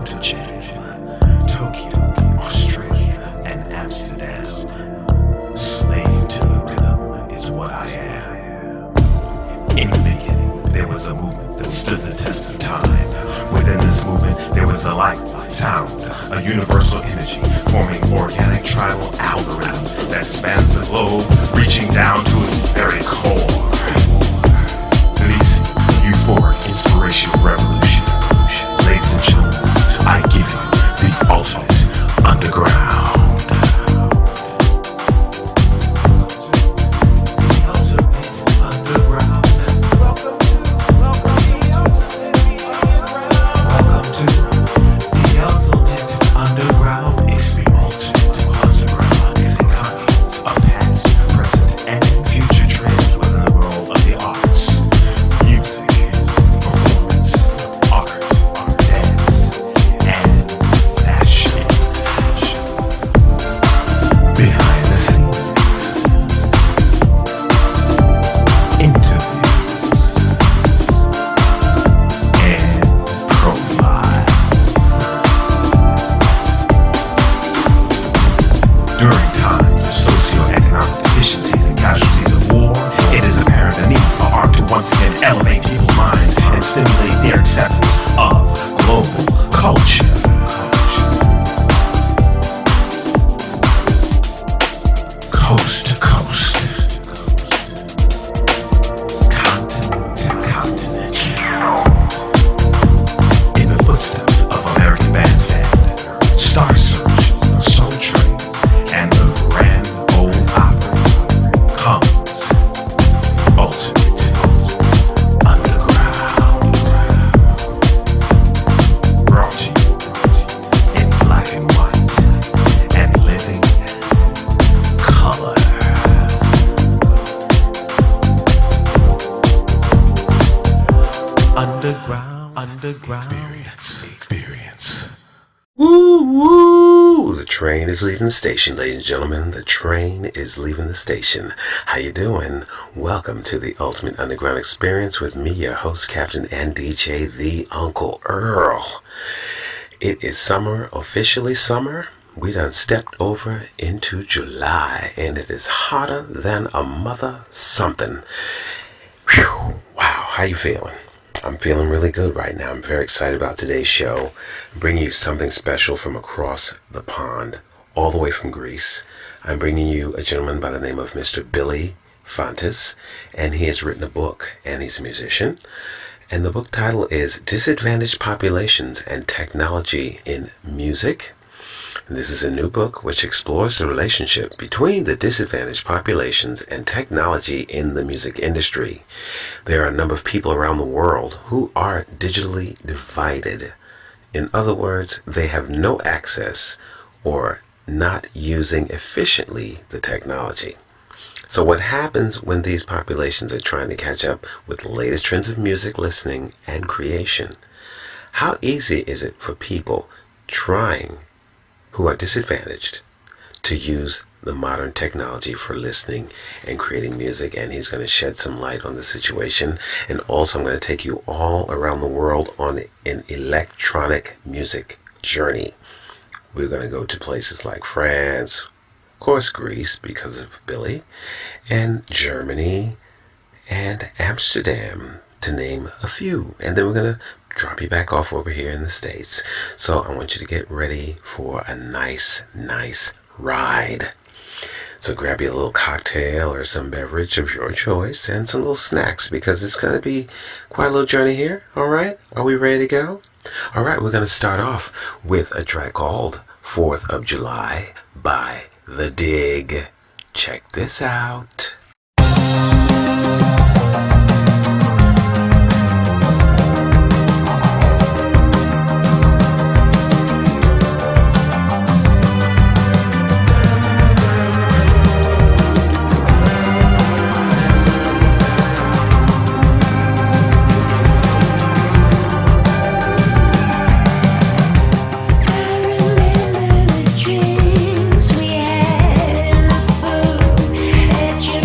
to jam. Tokyo, Australia, and Amsterdam. Slave to the rhythm is what I am. In the beginning, there was a movement that stood the test of time. Within this movement, there was a light, sounds, a universal energy, forming organic tribal algorithms that spans the globe, reaching down to its very core. Releasing euphoric inspirational revolution. Ladies and gentlemen, I give you the ultimate underground. Experience. Woo woo! The train is leaving the station, ladies and gentlemen. The train is leaving the station. How you doing? Welcome to the Ultimate Underground Experience with me, your host, Captain and DJ, the Uncle Earl. It is summer, officially summer. We done stepped over into July, and it is hotter than a mother something. Whew! Wow, how you feeling? I'm feeling really good right now. I'm very excited about today's show. I'm bringing you something special from across the pond, all the way from Greece. I'm bringing you a gentleman by the name of Mr. Billy Yfantis, and he has written a book, and he's a musician. And the book title is Disadvantaged Populations and Technology in Music. And this is a new book which explores the relationship between the disadvantaged populations and technology in the music industry. There are a number of people around the world who are digitally divided. In other words, they have no access or not using efficiently the technology. So what happens when these populations are trying to catch up with the latest trends of music listening and creation? How easy is it for people who are disadvantaged to use the modern technology for listening and creating music? And he's going to shed some light on the situation. And also I'm going to take you all around the world on an electronic music journey. We're going to go to places like France, of course Greece because of Billy, and Germany and Amsterdam, to name a few. And then we're going to drop you back off over here in the States. So I want you to get ready for a nice ride. So grab you a little cocktail or some beverage of your choice and some little snacks, because it's going to be quite a little journey here. All right? Are we ready to go? All right, we're going to start off with a track called 4th of July by The Dig. Check this out. Dreams we had, the food at your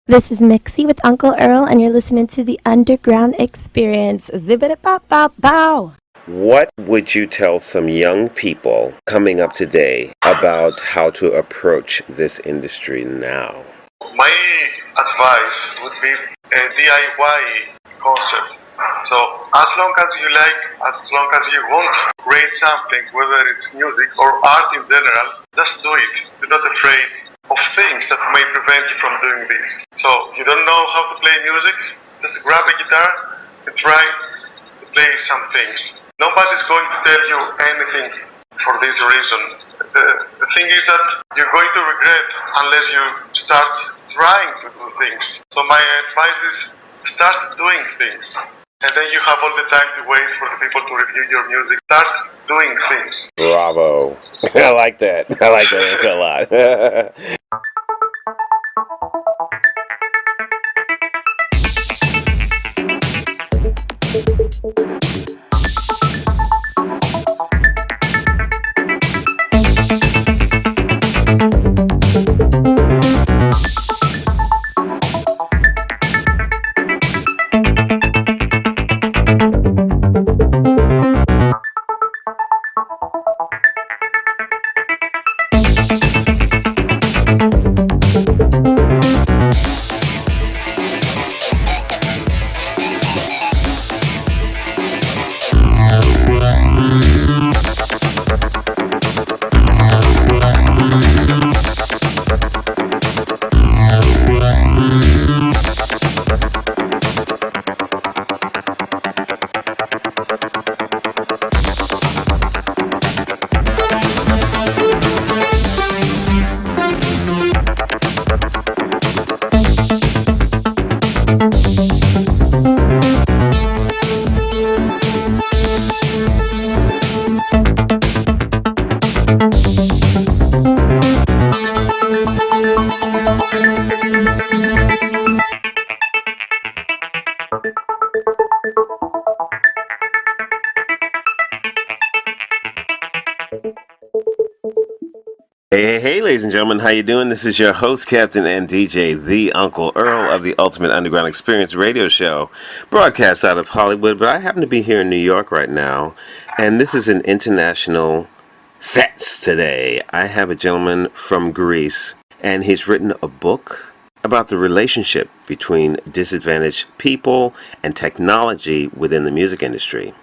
This is Mixie with Uncle Earl, and you're listening to the Underground Experience. Zibbity-bop-bop-bow. What would you tell some young people coming up today about how to approach this industry now? My advice would be a DIY concept. So as long as you like, as long as you want to create something, whether it's music or art in general, just do it. You're not afraid of things that may prevent you from doing this. So you don't know how to play music, just grab a guitar and try to play some things. Nobody's going to tell you anything for this reason. The thing is that you're going to regret unless you start trying to do things. So my advice is start doing things. And then you have all the time to wait for the people to review your music. Start doing things. Bravo. I like that. I like that answer a lot. Hey, ladies and gentlemen, how you doing? This is your host, Captain and DJ, the Uncle Earl of the Ultimate Underground Experience radio show, broadcast out of Hollywood, but I happen to be here in New York right now, and this is an international fest today. I have a gentleman from Greece, and he's written a book about the relationship between disadvantaged people and technology within the music industry.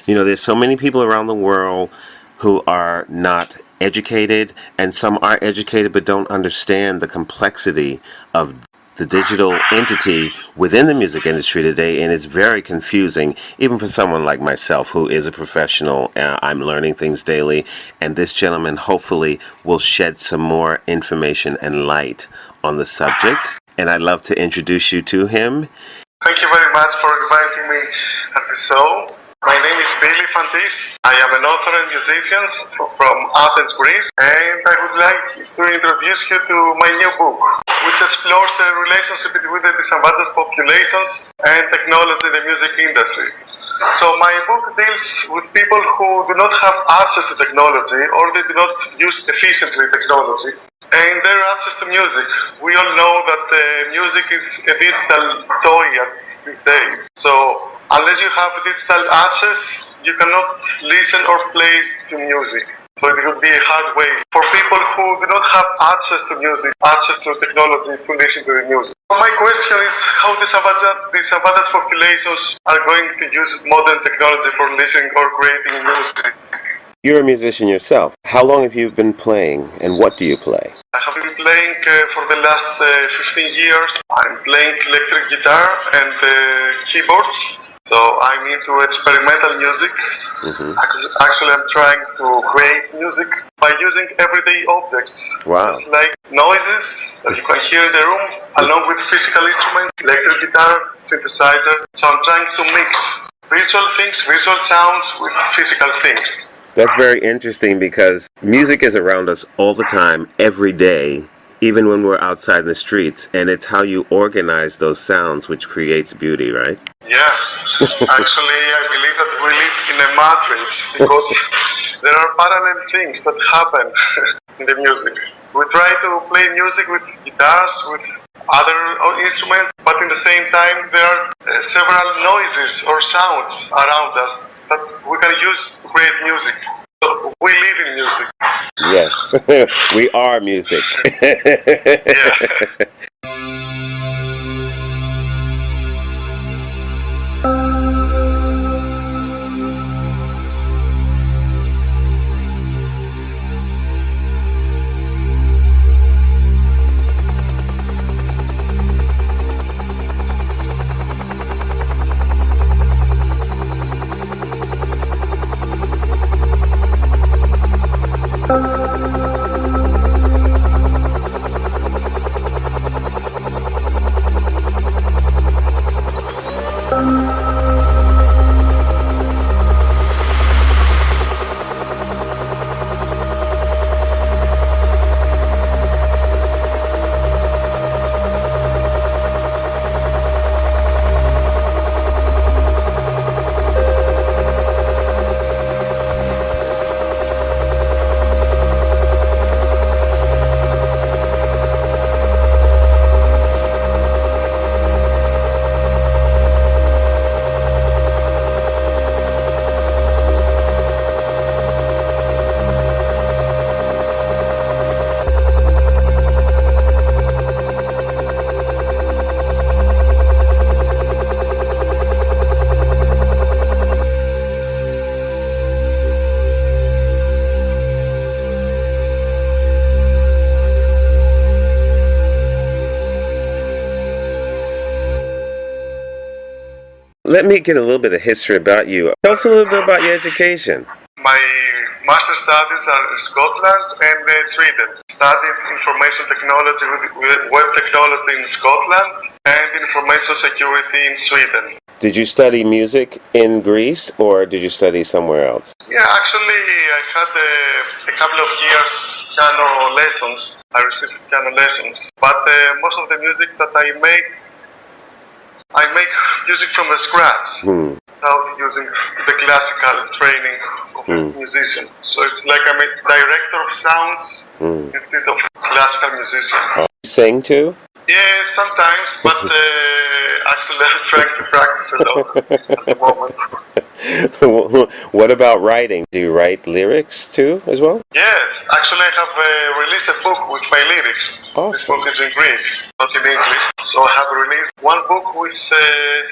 You know, there's so many people around the world who are not educated, and some are educated but don't understand the complexity of the digital entity within the music industry today, and it's very confusing, even for someone like myself who is a professional. I'm learning things daily, and this gentleman hopefully will shed some more information and light on the subject, and I'd love to introduce you to him. Thank you very much for inviting me at the show. My name is Billy Yfantis. I am an author and musician from Athens, Greece, and I would like to introduce you to my new book, which explores the relationship between the disadvantaged populations and technology in the music industry. So my book deals with people who do not have access to technology, or they do not use efficiently technology, and their access to music. We all know that music is a digital toy these days. So unless you have digital access, you cannot listen or play to music. So it would be a hard way for people who do not have access to music, access to technology to listen to the music. My question is how disadvantaged populations are going to use modern technology for listening or creating music. You're a musician yourself. How long have you been playing, and what do you play? I have been playing for the last 15 years. I'm playing electric guitar and keyboards. So I'm into experimental music. Mm-hmm. Actually, I'm trying to create music by using everyday objects. Wow. Just like noises that you can hear in the room, along with physical instruments, electric guitar, synthesizer. So I'm trying to mix visual things, visual sounds with physical things. That's very interesting because music is around us all the time, every day, even when we're outside in the streets, and it's how you organize those sounds which creates beauty, right? Yeah. Actually, I believe that we live in a matrix because there are parallel things that happen in the music. We try to play music with guitars, with other instruments, but in the same time there are several noises or sounds around us that we can use to create music. So we live in music. Yes, we are music. Yeah. Let me get a little bit of history about you. Tell us a little bit about your education. My master studies are in Scotland and Sweden. Studied information technology with web technology in Scotland and information security in Sweden. Did you study music in Greece or did you study somewhere else? Yeah, actually I had a couple of years piano lessons. I received piano lessons. But most of the music that I make music from the scratch, without using the classical training of a musician. So it's like I'm a director of sounds instead of classical musician. You sing too? Yeah, sometimes, but actually I'm trying to practice a lot at the moment. What about writing? Do you write lyrics too as well? Yes, actually I have released a book with my lyrics. Awesome. This book is in Greek, not in English. So I have released one book with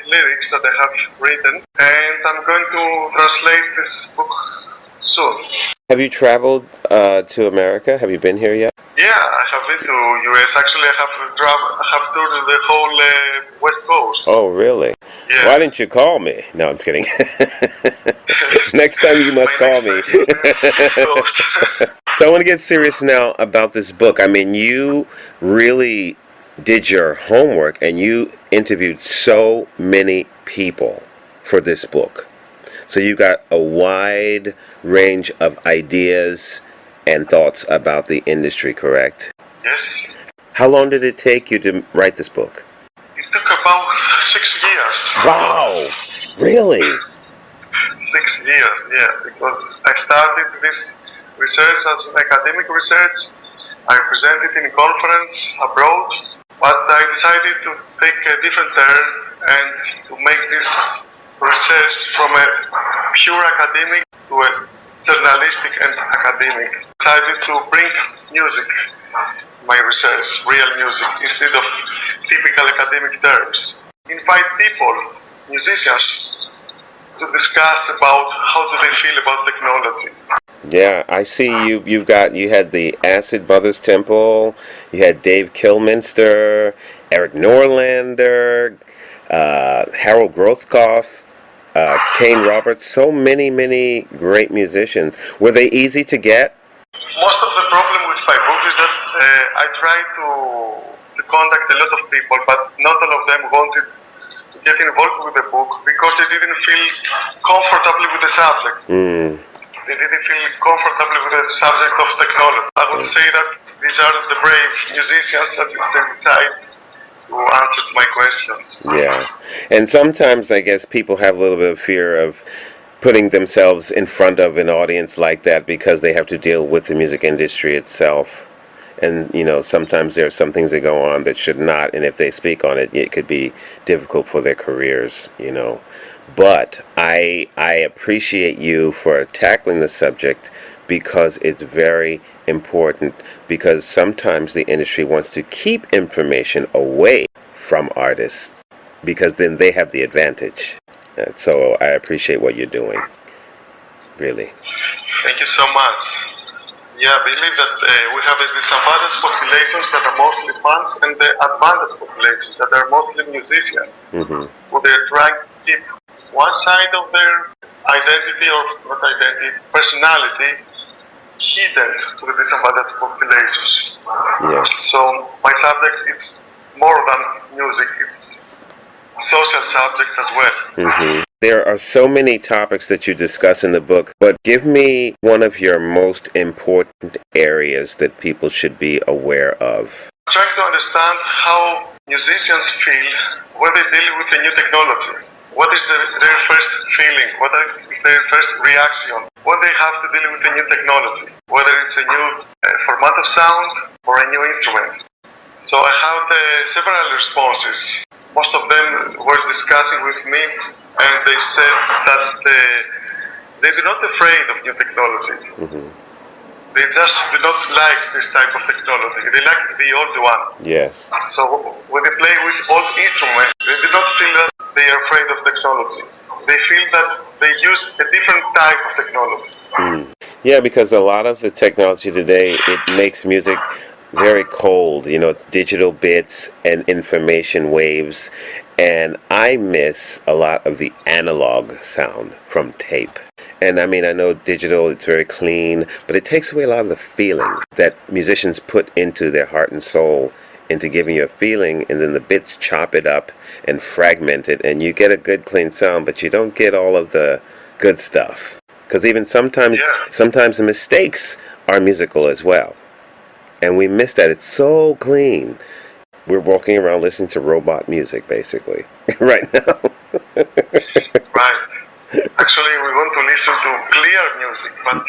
lyrics that I have written, and I'm going to translate this book soon. Have you traveled to America? Have you been here yet? Yeah, I have been to US. Actually, I have toured the whole West Coast. Oh, really? Yeah. Why didn't you call me? No, I'm just kidding. Next time you must call me. So I want to get serious now about this book. I mean, you really did your homework and you interviewed so many people for this book. So you got a wide range of ideas and thoughts about the industry, correct? Yes. How long did it take you to write this book? It took about 6 years. Wow! Really? 6 years, yeah, because I started this research as an academic research. I presented in a conference abroad, but I decided to take a different turn and to make this research from a pure academic to a journalistic and academic. I decided to bring music, my research, real music, instead of typical academic terms. Invite people, musicians, to discuss about how do they feel about technology. Yeah, I see you had the Acid Brothers Temple, you had Dave Kilminster, Eric Norlander, Harold Grothkopf, Kane Roberts, so many great musicians. Were they easy to get? Most of the problem with my book is that I tried to contact a lot of people, but not all of them wanted to get involved with the book because they didn't feel comfortable with the subject. They didn't feel comfortable with the subject of technology. I would say that these are the brave musicians that decide to answer my questions. Yeah, and sometimes I guess people have a little bit of fear of putting themselves in front of an audience like that because they have to deal with the music industry itself. And, sometimes there are some things that go on that should not, and if they speak on it, it could be difficult for their careers. But I appreciate you for tackling the subject because it's very important, because sometimes the industry wants to keep information away from artists because then they have the advantage. So I appreciate what you're doing, really. Thank you so much. Yeah, I believe that we have the disadvantaged populations that are mostly fans and the advantaged populations that are mostly musicians. Mm-hmm. Who they're trying to keep one side of their identity, or not identity, personality, hidden to the disadvantaged populations. Yes. So my subject is more than music, it's a social subject as well. Mm-hmm. There are so many topics that you discuss in the book, but give me one of your most important areas that people should be aware of. I'm trying to understand how musicians feel when they deal with a new technology. What is their first feeling? What is their first reaction when they have to deal with a new technology? Whether it's a new format of sound or a new instrument. So I have several responses. Most of them were discussing with me, and they said that they're not afraid of new technology. Mm-hmm. They just do not like this type of technology. They like the old one. Yes. So when they play with old instruments, they do not feel that they are afraid of technology. They feel that they use a different type of technology. Mm. Yeah, because a lot of the technology today, it makes music very cold. It's digital bits and information waves. And I miss a lot of the analog sound from tape. And I know digital, it's very clean, but it takes away a lot of the feeling that musicians put into their heart and soul into giving you a feeling, and then the bits chop it up and fragment it, and you get a good clean sound, but you don't get all of the good stuff. Because even sometimes the mistakes are musical as well. And we miss that. It's so clean. We're walking around listening to robot music, basically, right now. Right. Actually, we want to listen to clear music, but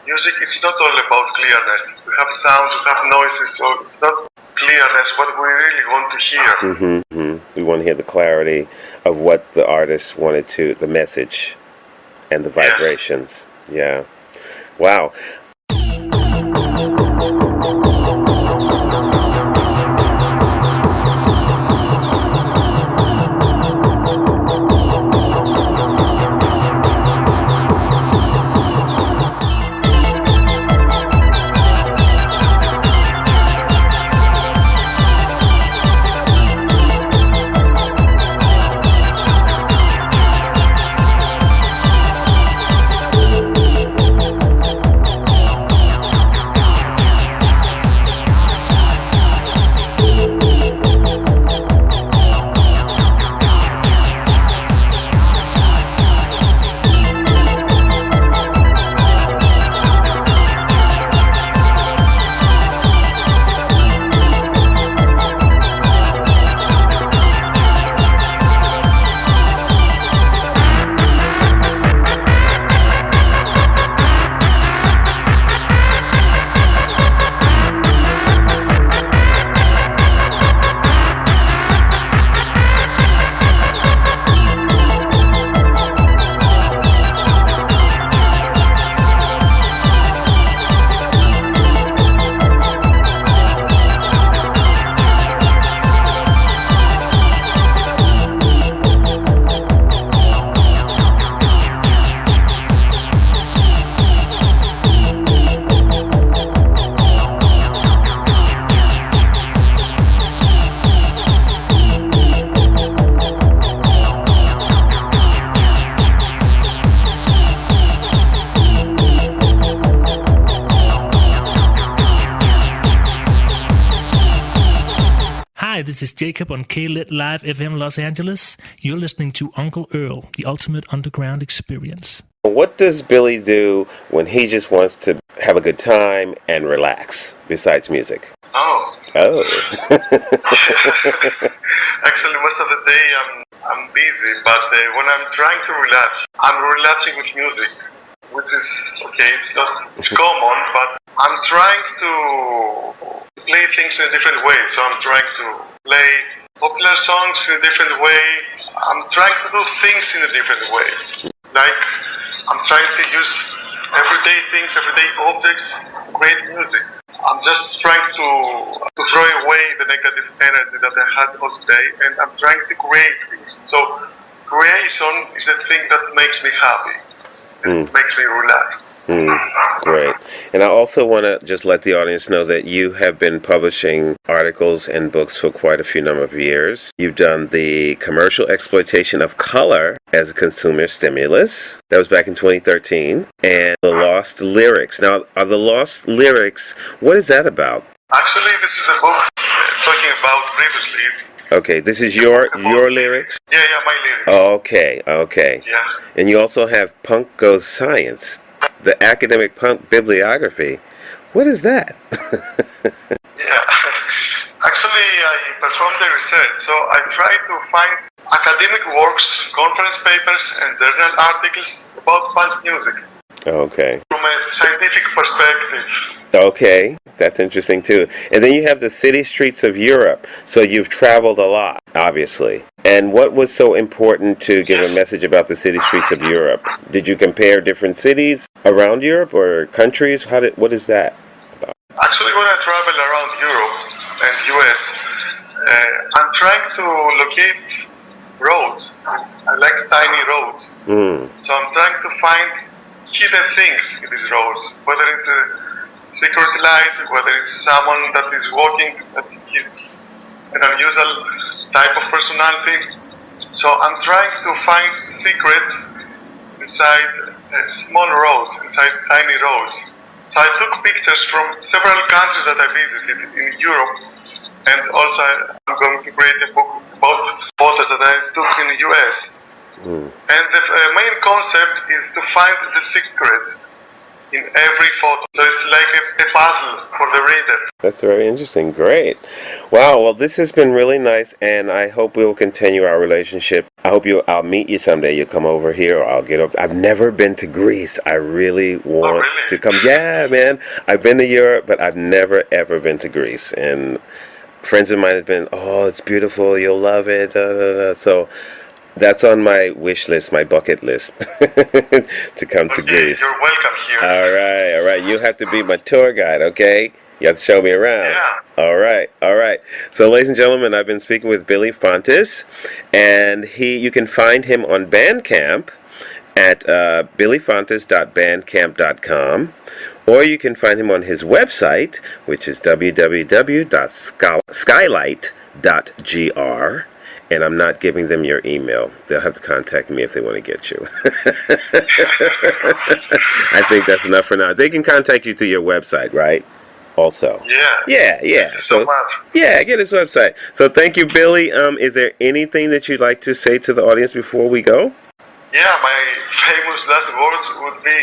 music, it's not all about clearness. We have sounds, we have noises, so it's not clearness what we really want to hear. Mm-hmm, mm-hmm. We want to hear the clarity of what the artist wanted to, the message and the vibrations. Yeah. Wow. Hi, this is Jacob on KLED Live FM Los Angeles. You're listening to Uncle Earl, the ultimate underground experience. What does Billy do when he just wants to have a good time and relax besides music? Oh. Actually, most of the day I'm busy, but when I'm trying to relax, I'm relaxing with music, which is okay. It's common, but I'm trying to play things in a different way. So I'm trying to play popular songs in a different way. I'm trying to do things in a different way. Like, I'm trying to use everyday things, everyday objects, to create music. I'm just trying to throw away the negative energy that I had all day, and I'm trying to create things. So creation is the thing that makes me happy. It makes me relaxed. Great. And I also want to just let the audience know that you have been publishing articles and books for quite a few number of years. You've done the commercial exploitation of color as a consumer stimulus. That was back in 2013. And the lost lyrics. Now, are the lost lyrics, what is that about? Actually, this is the book talking about previously. Okay, this is your lyrics? Yeah, my lyrics. Okay. Yeah. And you also have Punk Goes Science, the academic punk bibliography. What is that? Yeah. Actually, I performed the research, so I try to find academic works, conference papers, and journal articles about punk music. Okay. From a scientific perspective. Okay, that's interesting too. And then you have the city streets of Europe. So you've traveled a lot, obviously. And what was so important to give a message about the city streets of Europe? Did you compare different cities around Europe or countries? What is that about? Actually, when I travel around Europe and US, I'm trying to locate roads. I like tiny roads. So I'm trying to find hidden things in these roads, whether it's a secret light, whether it's someone that is walking, that is an unusual type of personality. So I'm trying to find secrets inside small roads, inside tiny roads. So I took pictures from several countries that I visited in Europe, and also I'm going to create a book about photos that I took in the US. And the main concept is to find the secrets in every photo. So it's like a puzzle for the reader. That's very interesting. Great. Wow. Well, this has been really nice, and I hope we will continue our relationship. I hope I'll meet you someday. You'll come over here, or I'll get up. I've never been to Greece. I really want to come. Yeah, man. I've been to Europe, but I've never, ever been to Greece. And friends of mine have been, oh, it's beautiful. You'll love it. So that's on my wish list, my bucket list, to come to Greece. You're welcome here. All right. You have to be my tour guide, okay? You have to show me around. Yeah. All right. So, ladies and gentlemen, I've been speaking with Billy Yfantis, and you can find him on Bandcamp at billyfantis.bandcamp.com, or you can find him on his website, which is www.skylight.gr. And I'm not giving them your email. They'll have to contact me if they want to get you. I think that's enough for now. They can contact you through your website, right? Also. Yeah. Yeah. Thank you so much. Yeah, get his website. So thank you, Billy. Is there anything that you'd like to say to the audience before we go? Yeah, my famous last words would be,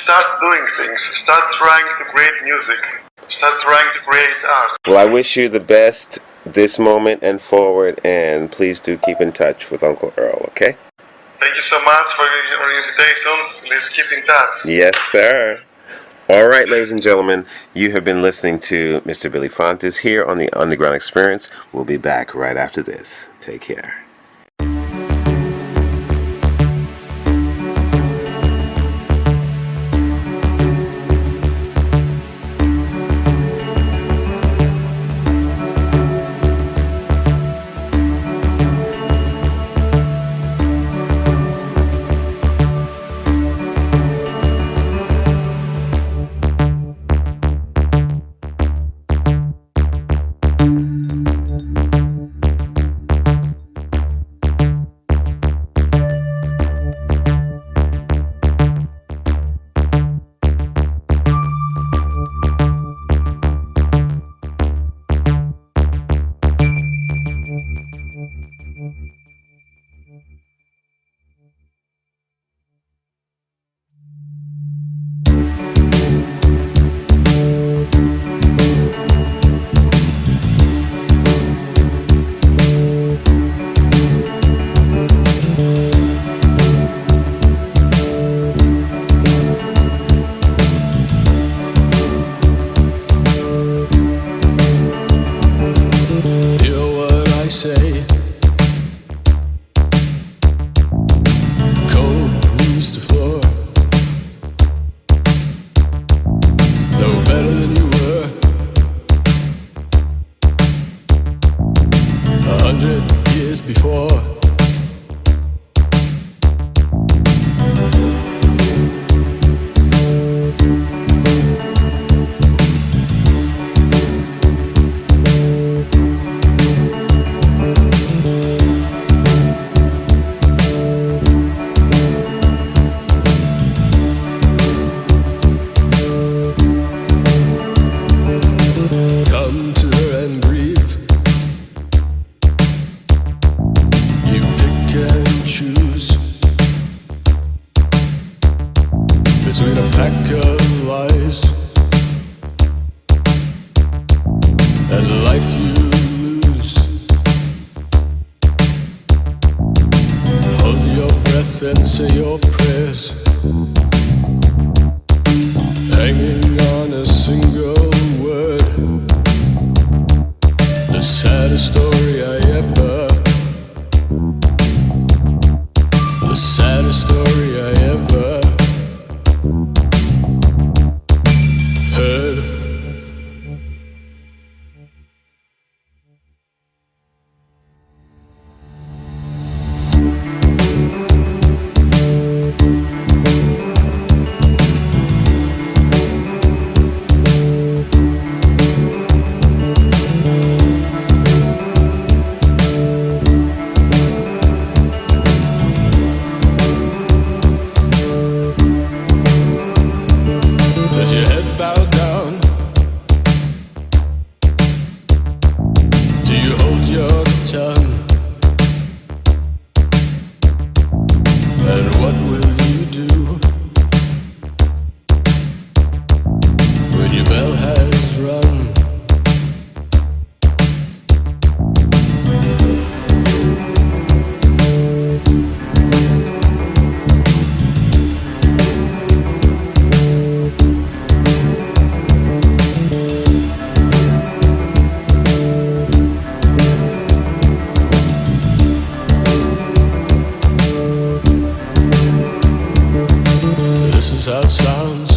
start doing things. Start trying to create music. Start trying to create art. Well, I wish you the best this moment and forward, and please do keep in touch with Uncle Earl, okay? Thank you so much for your invitation. Let's keep in touch. Yes, sir. All right, ladies and gentlemen, you have been listening to Mr. Billy Yfantis here on the Underground Experience. We'll be back right after this. Take care. 100 years before. Come to her and grieve. You pick and choose between a pack of lies and a life you lose. Hold your breath and say your prayers, hanging on a single word. The saddest story I ever, the saddest story I ever heard. Does your head bow down? Do you hold your tongue? And what will you do when your bell has rung? This is how it sounds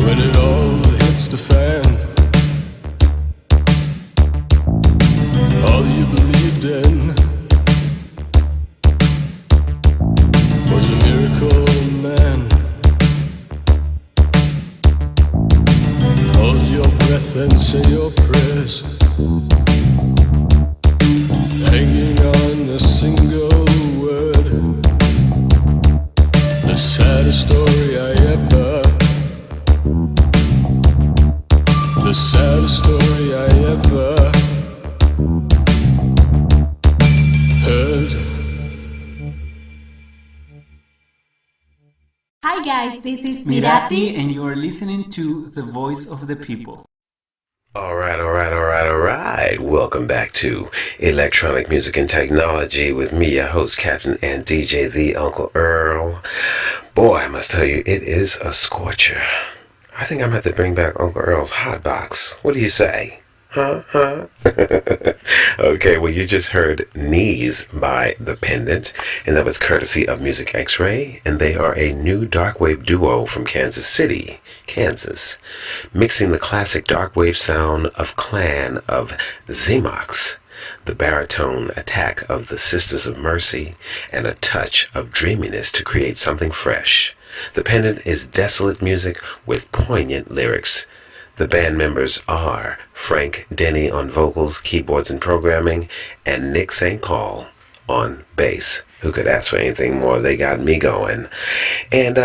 when it all hits the fan. All you believed in was a miracle man. Hold your breath and say your prayers, hanging on a single word. The saddest story I ever, the saddest story I ever heard. Hi guys, this is Mirati and you are listening to The Voice of the People. All right. Welcome back to Electronic Music and Technology with me, your host, Captain and DJ, the Uncle Earl. Boy, I must tell you, it is a scorcher. I think I'm going to have to bring back Uncle Earl's Hot Box. What do you say? Huh? Okay, well, you just heard Knees by The Pendant, and that was courtesy of Music X-Ray, and they are a new darkwave duo from Kansas City, Kansas, mixing the classic darkwave sound of Clan of Zemox, the baritone attack of the Sisters of Mercy, and a touch of dreaminess to create something fresh. The Pendant is desolate music with poignant lyrics. The band members are Frank Denny on vocals, keyboards, and programming, and Nick St. Paul on bass. Who could ask for anything more? They got me going. And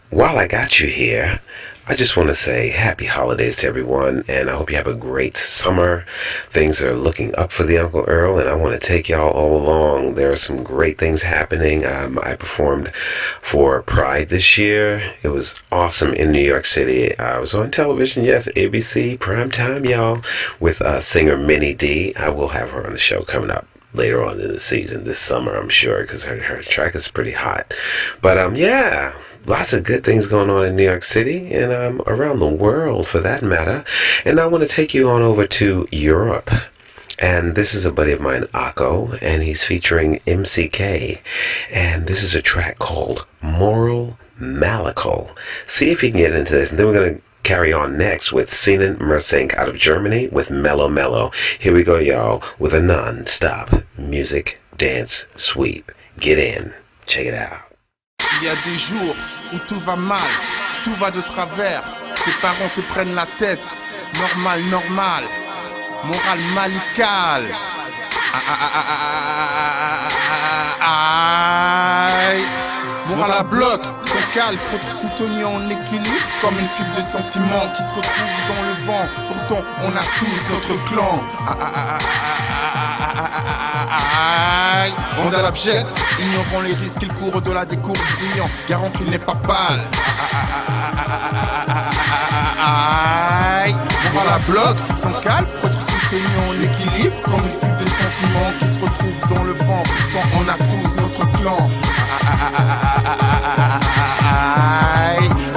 while I got you here, I just want to say happy holidays to everyone, and I hope you have a great summer. Things are looking up for the Uncle Earl, and I want to take y'all all along. There are some great things happening. I performed for Pride this year. It was awesome in New York City. I was on television, yes, ABC, primetime, y'all, with singer Minnie D. I will have her on the show coming up later on in the season, this summer, I'm sure, because her track is pretty hot. But yeah, lots of good things going on in New York City and around the world for that matter. And I want to take you on over to Europe. And this is a buddy of mine, Akko, and he's featuring MCK. And this is a track called Moral Malical. See if you can get into this. And then we're going to carry on next with Sinan Mersink out of Germany with Mellow Mellow. Here we go, y'all, with a non-stop music, dance, sweep. Get in. Check it out. Il y a des jours où tout va mal, tout va de travers. Tes parents te prennent la tête. Normal, normal. Morale malicale. Aïe. Morale à bloc, sans calme, faut être soutenu en équilibre. Comme une fibre de sentiments qui se retrouve dans le vent. Pourtant, on a tous notre clan. Vandal abject, ignorant les risques qu'il court au-delà des courbes brillants. Garant qu'il n'est pas pâle. Moral à bloc, sans calme, faut être soutenu en équilibre. Comme une fuite de sentiments qui se retrouvent dans le vent. Pourtant on a tous notre clan.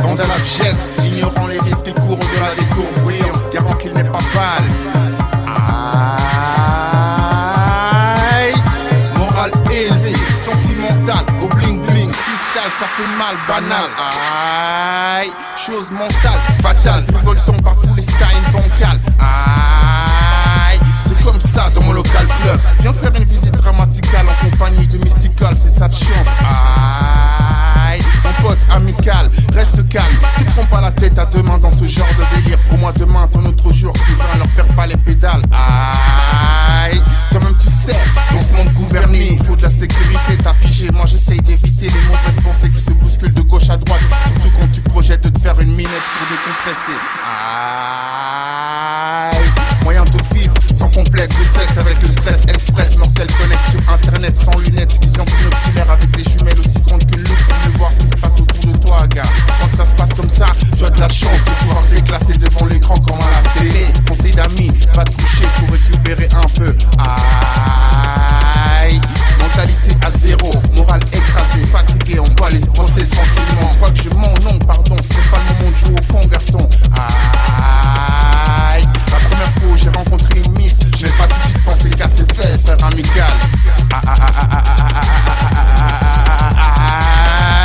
Vandal abject, ignorant les risques qu'il court au-delà des courbes brillants. Garant qu'il n'est pas pâle. Morale élevée, sentimentale, au bling bling, cristal, ça fait mal, banal. Aïe, chose mentale, fatale, révoltant par tous les styles bancals. Aïe, c'est comme ça dans mon local club. Viens faire une visite dramaticale en compagnie de Mystical, c'est ça de chante. Aïe, mon pote amical, reste calme, tu te prends pas la tête à deux mains dans ce genre de délire. Pour moi demain, ton autre jour, cousin, leur perds pas les pédales. Aïe, toi-même tu sais, dans ce monde gouverné, il faut de la sécurité, t'as pigé. Moi j'essaye d'éviter les mauvaises pensées qui se bousculent de gauche à droite. Surtout quand tu projettes de te faire une minette pour décompresser. Aïe, moyen de vivre sans complexe de sexe avec le stress express. Mortel connect sur internet sans lunettes, vision binoculaire avec des jumelles aussi grandes qu'une loupe pour mieux voir ce qui se passe autour de toi, gars. Quand ça se passe comme ça, tu as de la chance de pouvoir t'éclater devant l'écran comme à la télé. Conseil d'amis, va te coucher pour récupérer un peu. Aïe, mentalité à zéro, morale écrasée, fatigué, on doit les se brosser tranquillement. Fois que je mens, non, pardon, ce n'est pas le moment de jouer au con, garçon. Aïe, la première fois où j'ai rencontré une miss, je n'ai pas tout de suite pensé qu'à ses fesses, frère amical.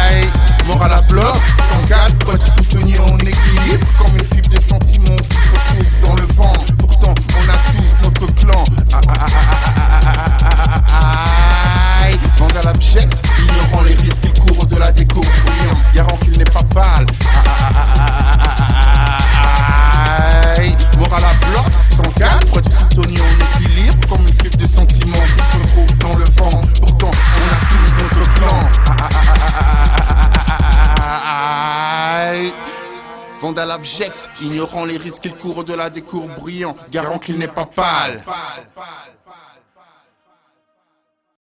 Aïe, morale à bloc, sans calme, faut être soutenu en équilibre. Comme une fibre de sentiments qui se retrouve dans le vent. Pourtant, on a tous notre clan. Aïe, vandal abject, ignorant les risques qu'il court au-delà des courbes brillants. Garant qu'il n'est pas pâle. Aïe, morale à bloc, sans calme, faut être soutenu en équilibre. Comme une fibre de sentiments qui se retrouve dans le vent. Pourtant, on a tous notre clan. Aïe, vandal abject, ignorant les risques qu'il court au-delà des courbes brillants. Garant qu'il n'est pas pâle.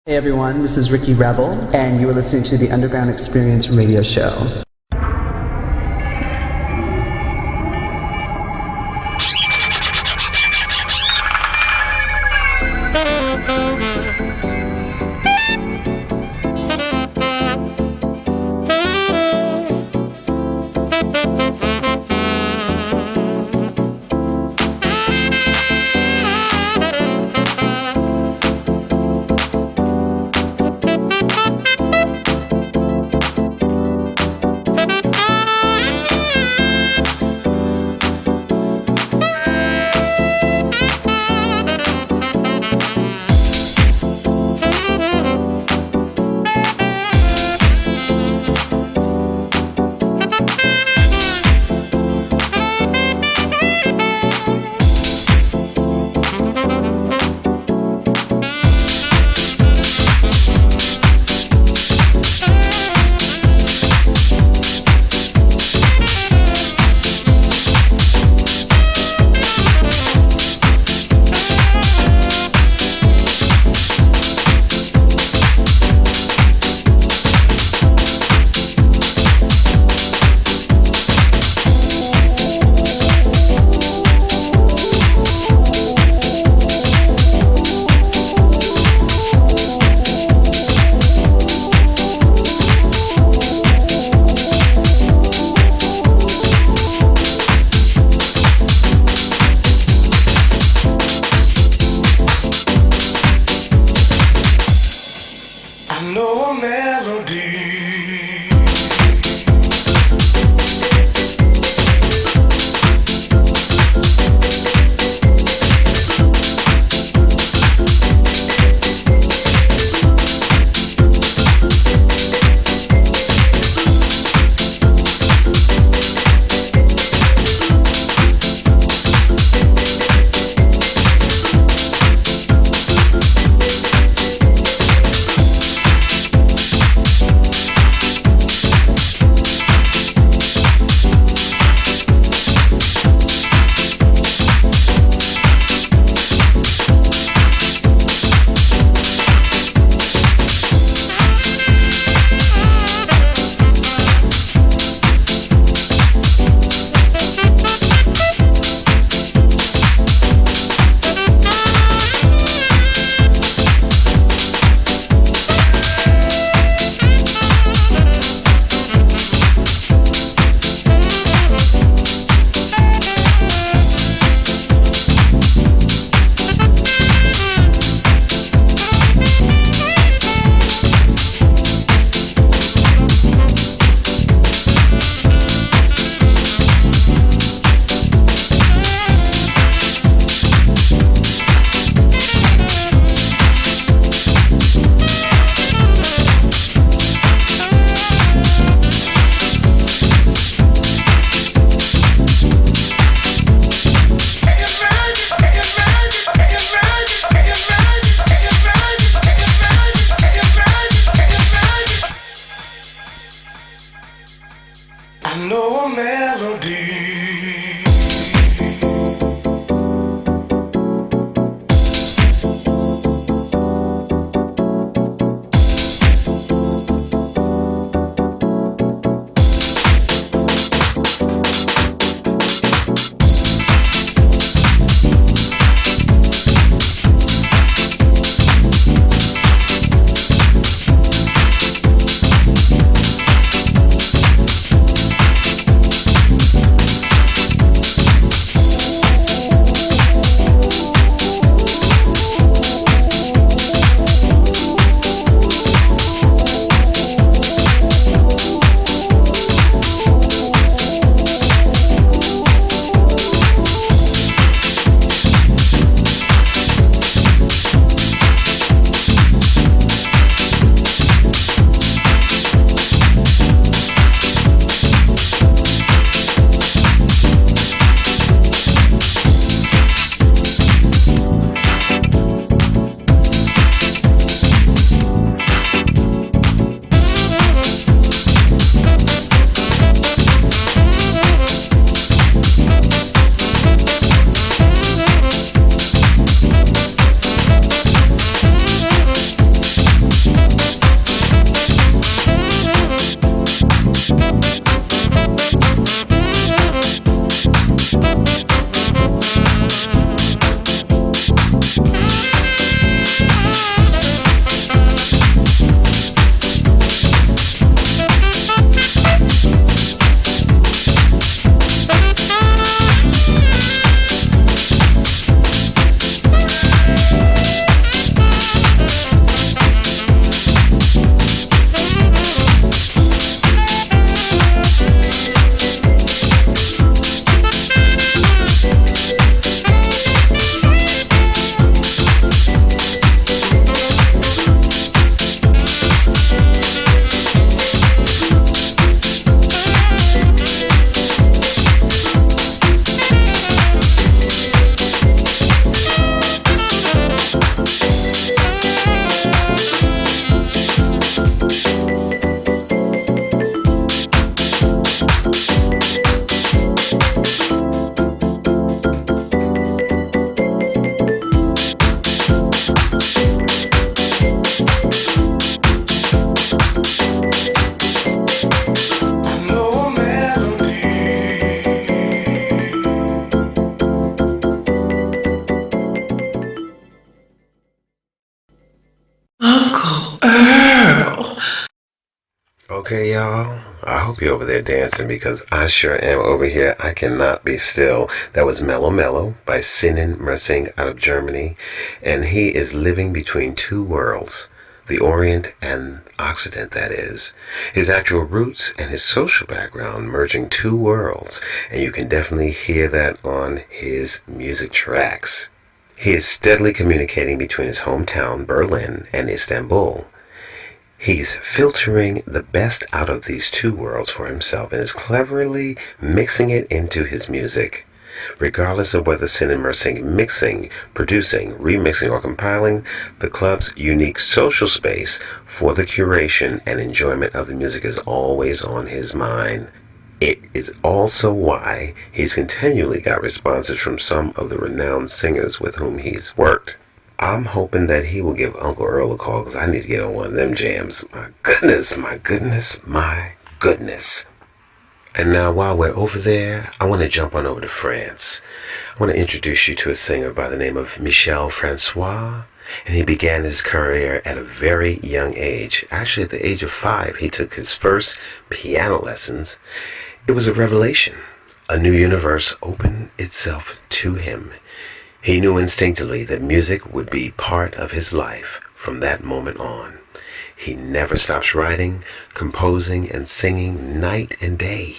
Hey everyone, this is Ricky Rebel, and you are listening to the Underground Experience radio show. Okay, y'all. I hope you're over there dancing because I sure am over here. I cannot be still. That was Mellow Mellow by Sinan Mersing out of Germany. And he is living between two worlds. The Orient and Occident, that is. His actual roots and his social background merging two worlds. And you can definitely hear that on his music tracks. He is steadily communicating between his hometown, Berlin, and Istanbul. He's filtering the best out of these two worlds for himself and is cleverly mixing it into his music. Regardless of whether Sinan Mersing mixing, producing, remixing, or compiling, the club's unique social space for the curation and enjoyment of the music is always on his mind. It is also why he's continually got responses from some of the renowned singers with whom he's worked. I'm hoping that he will give Uncle Earl a call because I need to get on one of them jams. My goodness, my goodness, my goodness. And now while we're over there, I want to jump on over to France. I want to introduce you to a singer by the name of Michel Francois. And he began his career at a very young age. Actually, at the age of 5, he took his first piano lessons. It was a revelation. A new universe opened itself to him. He knew instinctively that music would be part of his life from that moment on. He never stops writing, composing, and singing night and day.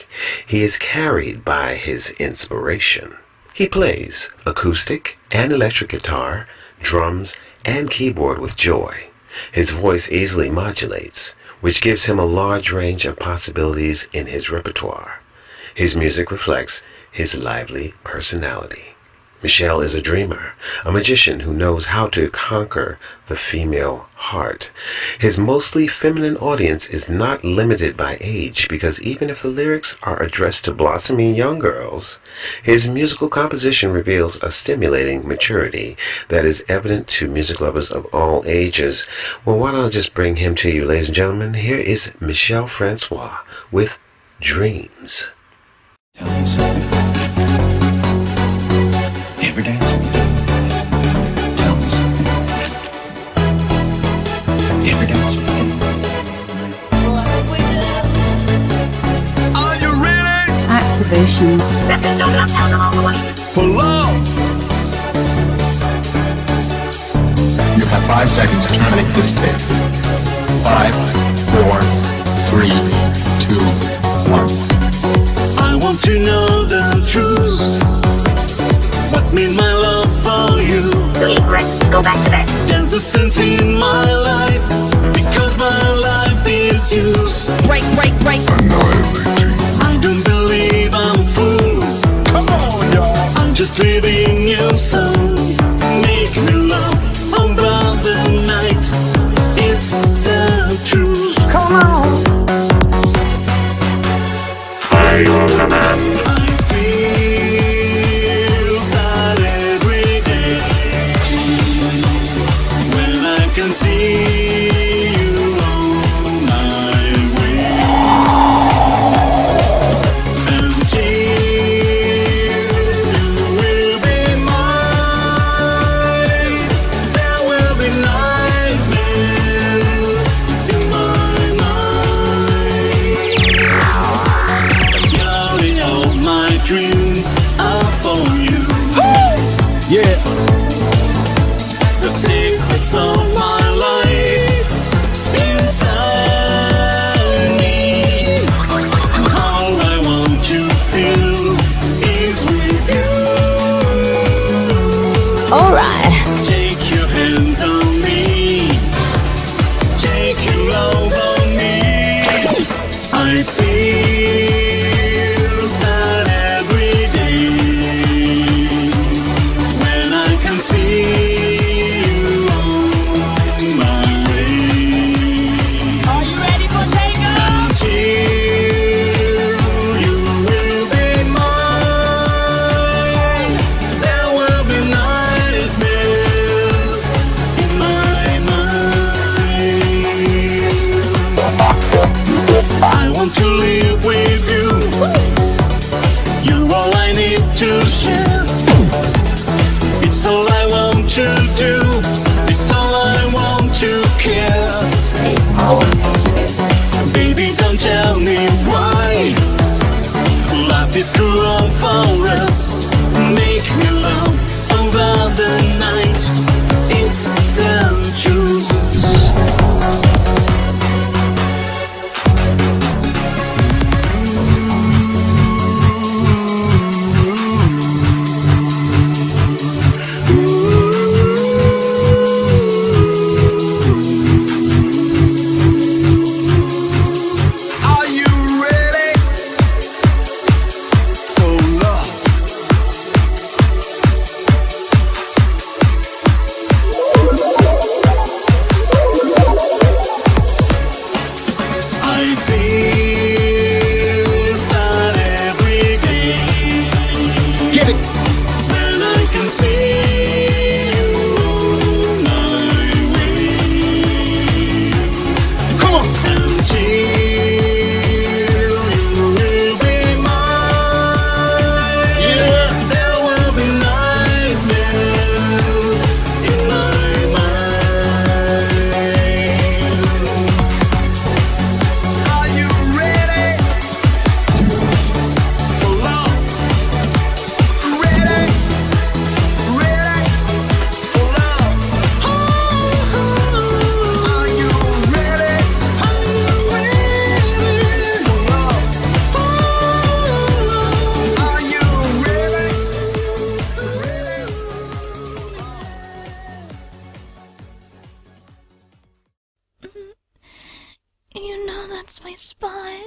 He is carried by his inspiration. He plays acoustic and electric guitar, drums, and keyboard with joy. His voice easily modulates, which gives him a large range of possibilities in his repertoire. His music reflects his lively personality. Michel is a dreamer, a magician who knows how to conquer the female heart. His mostly feminine audience is not limited by age because even if the lyrics are addressed to blossoming young girls, his musical composition reveals a stimulating maturity that is evident to music lovers of all ages. Well, why don't I just bring him to you, ladies and gentlemen? Here is Michel Francois with Dreams. Tell me something. Ever dance with me? Tell me something. Ever dance with me? Are you ready Activation. for love? You have 5 seconds to terminate this tape. 5, 4, 3, 2, 1. I want to know the truth. What means my love for you? Go back to bed. There's a sense in my life because my life is yours. Break. I don't believe I'm a fool. Come on, y'all. I'm just living your soul. Make me love about the night. It's the truth. Come on. Are you a man? I feel sad every day when I can see you on my way. Until you will be mine, there will be nightmares in my mind. Counting all my dreams are for you. Yeah. The secrets of my life inside me. All I want to feel is with you. Alright. Take your hands on me. Take your love on me. I feel sad every day when I can see you on my way. Are you ready for takeoff? Until you will be mine, there will be nightmares in my mind. I want to live with you. You're all I need to share. It's all I want to do. It's all I want to care. Baby, don't Get it. When I can see you, I will. Come on. Until you will be mine. Yeah. There will be nightmares in my mind. Are you ready for love? Ready, ready for love. Are you ready? Are you ready for love? Are you ready? You know that's my spot.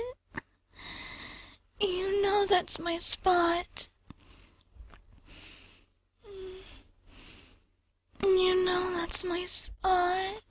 You know that's my spot. You know that's my spot.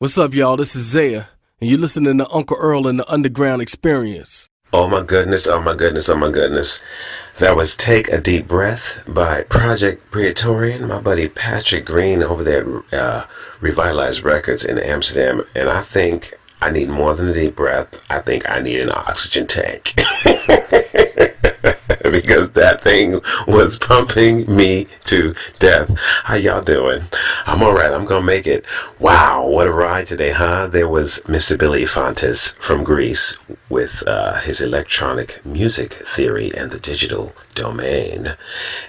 What's up, y'all? This is Zaya, and you're listening to Uncle Earl and the Underground Experience. Oh my goodness, oh my goodness, oh my goodness. That was Take a Deep Breath by Project Praetorian, my buddy Patrick Green over there at Revitalized Records in Amsterdam. And I think I need more than a deep breath. I think I need an oxygen tank. Because that thing was pumping me to death. How y'all doing? I'm alright. I'm gonna make it. Wow, what a ride today, huh? There was Mr. Billy Yfantis from Greece with his electronic music theory and the digital domain.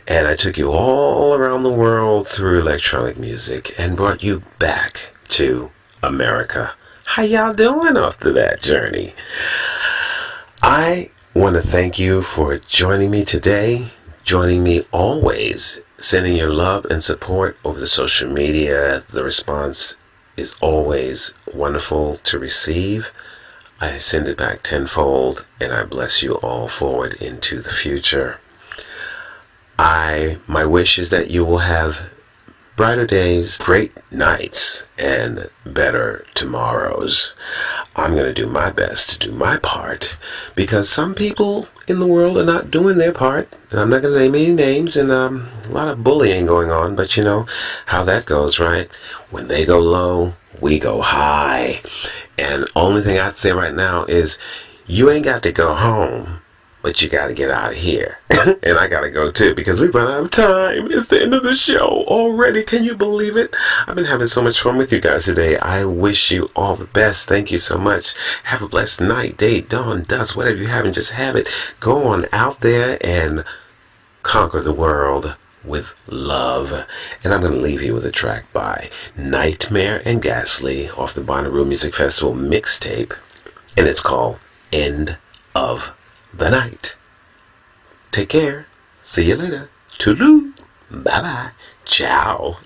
And I took you all around the world through electronic music and brought you back to America. How y'all doing after that journey? I want to thank you for joining me today, joining me always, sending your love and support over the social media. The response is always wonderful to receive. I send it back tenfold, and I bless you all forward into the future. My wish is that you will have brighter days, great nights, and better tomorrows. I'm going to do my best to do my part, because some people in the world are not doing their part, and I'm not going to name any names, and a lot of bullying going on, but you know how that goes, right? When they go low, we go high. And only thing I'd say right now is you ain't got to go home, but you got to get out of here. And I got to go too, because we run out of time. It's the end of the show already. Can you believe it? I've been having so much fun with you guys today. I wish you all the best. Thank you so much. Have a blessed night, day, dawn, dusk, whatever you have, and just have it. Go on out there and conquer the world with love. And I'm going to leave you with a track by Nightmare and Ghastly off the Bonnaroo Music Festival mixtape. And it's called End of the Night. Take care. See you later. Toodaloo. Bye-bye. Ciao.